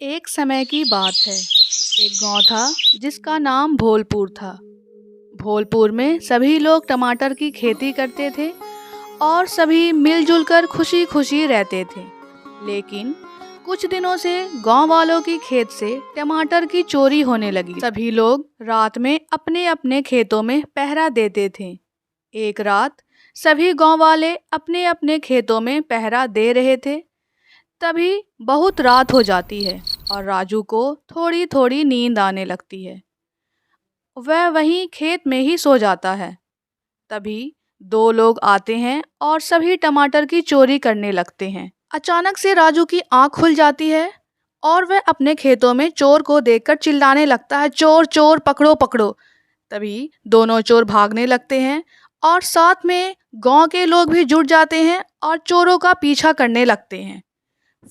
एक समय की बात है। एक गांव था जिसका नाम भोलपुर था। भोलपुर में सभी लोग टमाटर की खेती करते थे और सभी मिलजुल कर खुशी खुशी रहते थे। लेकिन कुछ दिनों से गांव वालों की खेत से टमाटर की चोरी होने लगी। सभी लोग रात में अपने अपने खेतों में पहरा देते थे। एक रात सभी गांव वाले अपने अपने खेतों में पहरा दे रहे थे। तभी बहुत रात हो जाती है और राजू को थोड़ी थोड़ी नींद आने लगती है। वह वहीं खेत में ही सो जाता है। तभी दो लोग आते हैं और सभी टमाटर की चोरी करने लगते हैं। अचानक से राजू की आंख खुल जाती है और वह अपने खेतों में चोर को देखकर चिल्लाने लगता है, चोर चोर पकड़ो पकड़ो। तभी दोनों चोर भागने लगते हैं और साथ में गांव के लोग भी जुट जाते हैं और चोरों का पीछा करने लगते हैं।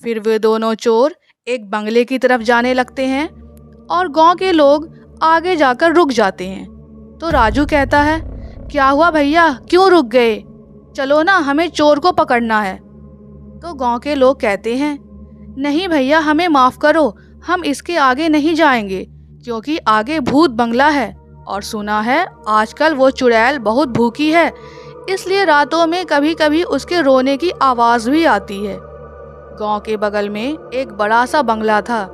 फिर वे दोनों चोर एक बंगले की तरफ जाने लगते हैं और गांव के लोग आगे जाकर रुक जाते हैं। तो राजू कहता है, क्या हुआ भैया, क्यों रुक गए? चलो ना, हमें चोर को पकड़ना है। तो गांव के लोग कहते हैं, नहीं भैया, हमें माफ करो, हम इसके आगे नहीं जाएंगे क्योंकि आगे भूत बंगला है और सुना है आजकल वो चुड़ैल बहुत भूखी है, इसलिए रातों में कभी कभी उसके रोने की आवाज़ भी आती है। गांव के बगल में एक बड़ा सा बंगला था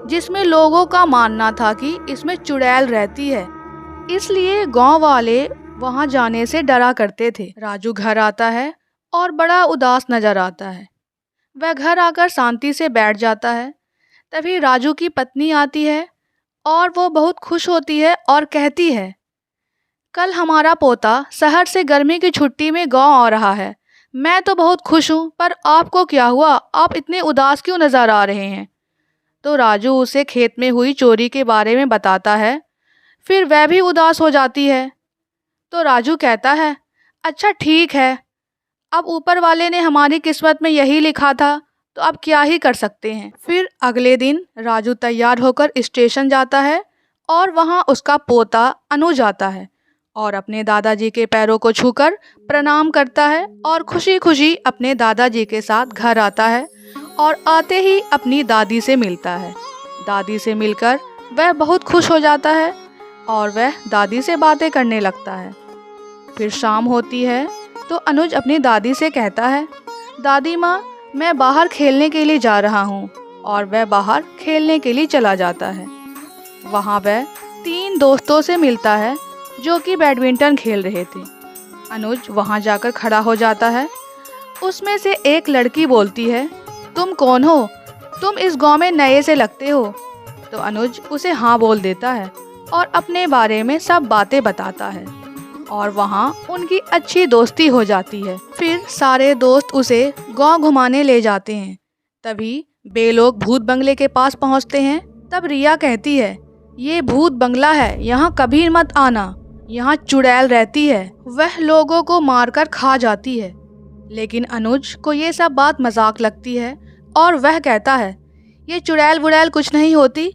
जिसमें लोगों का मानना था कि इसमें चुड़ैल रहती है, इसलिए गांव वाले वहां जाने से डरा करते थे। राजू घर आता है और बड़ा उदास नजर आता है। वह घर आकर शांति से बैठ जाता है। तभी राजू की पत्नी आती है और वो बहुत खुश होती है और कहती है, कल हमारा पोता शहर से गर्मी की छुट्टी में गांव आ रहा है। मैं तो बहुत खुश हूँ, पर आपको क्या हुआ? आप इतने उदास क्यों नजर आ रहे हैं? तो राजू उसे खेत में हुई चोरी के बारे में बताता है। फिर वह भी उदास हो जाती है। तो राजू कहता है, अच्छा ठीक है, अब ऊपर वाले ने हमारी किस्मत में यही लिखा था, तो अब क्या ही कर सकते हैं। फिर अगले दिन राजू तैयार होकर स्टेशन जाता है और वहाँ उसका पोता अनुज आता है और अपने दादाजी के पैरों को छूकर प्रणाम करता है और खुशी खुशी अपने दादाजी के साथ घर आता है और आते ही अपनी दादी से मिलता है। दादी से मिलकर वह बहुत खुश हो जाता है और वह दादी से बातें करने लगता है। फिर शाम होती है तो अनुज अपनी दादी से कहता है, दादी माँ, मैं बाहर खेलने के लिए जा रहा हूँ। और वह बाहर खेलने के लिए चला जाता है। वहाँ वह 3 दोस्तों से मिलता है जो कि बैडमिंटन खेल रहे थे। अनुज वहाँ जाकर खड़ा हो जाता है। उसमें से एक लड़की बोलती है, तुम कौन हो? तुम इस गांव में नए से लगते हो। तो अनुज उसे हाँ बोल देता है और अपने बारे में सब बातें बताता है और वहाँ उनकी अच्छी दोस्ती हो जाती है। फिर सारे दोस्त उसे गांव घुमाने ले जाते हैं। तभी वे लोग भूत बंगले के पास पहुँचते हैं। तब रिया कहती है, ये भूत बंगला है, यहाँ कभी मत आना, यहाँ चुड़ैल रहती है, वह लोगों को मारकर खा जाती है। लेकिन अनुज को ये सब बात मजाक लगती है और वह कहता है, ये चुड़ैल वुड़ैल कुछ नहीं होती।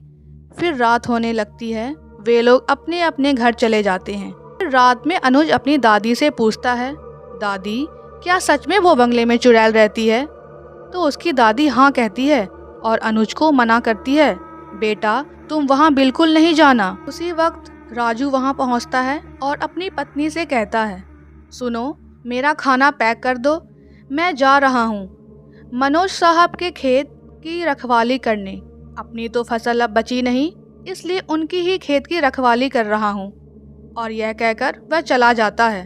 फिर रात होने लगती है। वे लोग अपने अपने घर चले जाते हैं। फिर रात में अनुज अपनी दादी से पूछता है, दादी, क्या सच में वो बंगले में चुड़ैल रहती है? तो उसकी दादी हाँ कहती है और अनुज को मना करती है, बेटा तुम वहाँ बिल्कुल नहीं जाना। उसी वक्त राजू वहाँ पहुँचता है और अपनी पत्नी से कहता है, सुनो, मेरा खाना पैक कर दो, मैं जा रहा हूँ मनोज साहब के खेत की रखवाली करने। अपनी तो फसल अब बची नहीं, इसलिए उनकी ही खेत की रखवाली कर रहा हूँ। और यह कहकर वह चला जाता है।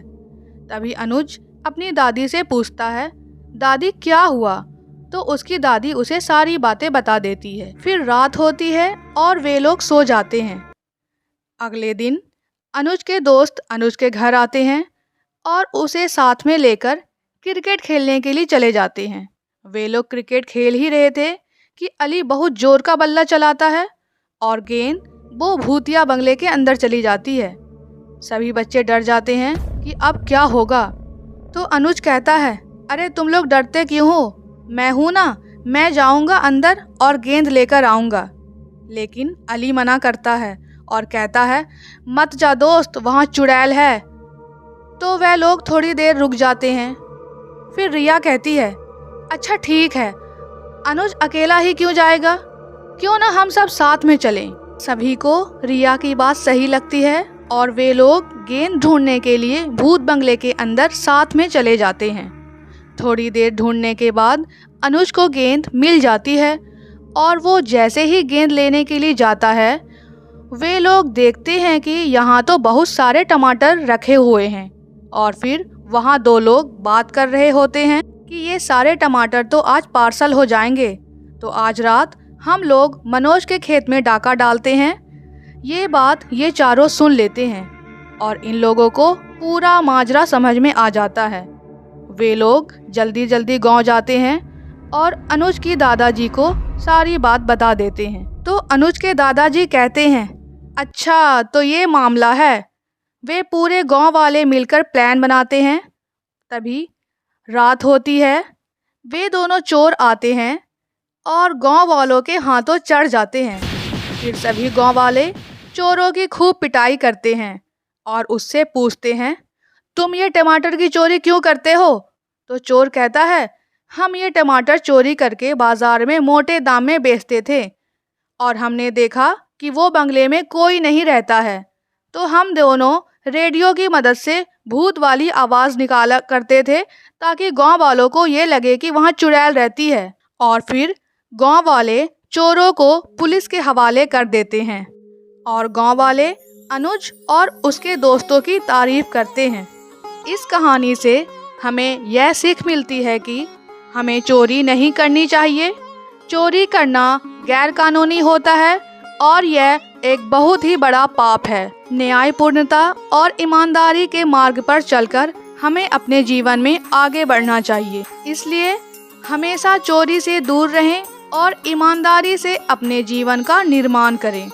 तभी अनुज अपनी दादी से पूछता है, दादी क्या हुआ? तो उसकी दादी उसे सारी बातें बता देती है। फिर रात होती है और वे लोग सो जाते हैं। अगले दिन अनुज के दोस्त अनुज के घर आते हैं और उसे साथ में लेकर क्रिकेट खेलने के लिए चले जाते हैं। वे लोग क्रिकेट खेल ही रहे थे कि अली बहुत जोर का बल्ला चलाता है और गेंद वो भूतिया बंगले के अंदर चली जाती है। सभी बच्चे डर जाते हैं कि अब क्या होगा। तो अनुज कहता है, अरे तुम लोग डरते क्यों हो? मैं हूँ ना, मैं जाऊँगा अंदर और गेंद लेकर आऊँगा। लेकिन अली मना करता है और कहता है, मत जा दोस्त, वहाँ चुड़ैल है। तो वह लोग थोड़ी देर रुक जाते हैं। फिर रिया कहती है, अच्छा ठीक है, अनुज अकेला ही क्यों जाएगा? क्यों ना हम सब साथ में चलें। सभी को रिया की बात सही लगती है और वे लोग गेंद ढूंढने के लिए भूत बंगले के अंदर साथ में चले जाते हैं। थोड़ी देर ढूंढने के बाद अनुज को गेंद मिल जाती है और वो जैसे ही गेंद लेने के लिए जाता है, वे लोग देखते हैं कि यहाँ तो बहुत सारे टमाटर रखे हुए हैं और फिर वहाँ दो लोग बात कर रहे होते हैं कि ये सारे टमाटर तो आज पार्सल हो जाएंगे, तो आज रात हम लोग मनोज के खेत में डाका डालते हैं। ये बात ये चारों सुन लेते हैं और इन लोगों को पूरा माजरा समझ में आ जाता है। वे लोग जल्दी जल्दी गांव जाते हैं और अनुज की दादाजी को सारी बात बता देते हैं। तो अनुज के दादाजी कहते हैं, अच्छा तो ये मामला है। वे पूरे गांव वाले मिलकर प्लान बनाते हैं। तभी रात होती है। वे दोनों चोर आते हैं और गांव वालों के हाथों चढ़ जाते हैं। फिर सभी गांव वाले चोरों की खूब पिटाई करते हैं और उससे पूछते हैं, तुम ये टमाटर की चोरी क्यों करते हो? तो चोर कहता है, हम ये टमाटर चोरी करके बाजार में मोटे दाम में बेचते थे और हमने देखा कि वो बंगले में कोई नहीं रहता है, तो हम दोनों रेडियो की मदद से भूत वाली आवाज़ निकाला करते थे ताकि गांव वालों को ये लगे कि वहाँ चुड़ैल रहती है, और फिर गांव वाले चोरों को पुलिस के हवाले कर देते हैं और गांव वाले अनुज और उसके दोस्तों की तारीफ करते हैं। इस कहानी से हमें यह सीख मिलती है कि हमें चोरी नहीं करनी चाहिए। चोरी करना गैर कानूनी होता है और यह एक बहुत ही बड़ा पाप है। न्यायपूर्णता और ईमानदारी के मार्ग पर चलकर हमें अपने जीवन में आगे बढ़ना चाहिए। इसलिए हमेशा चोरी से दूर रहें और ईमानदारी से अपने जीवन का निर्माण करें।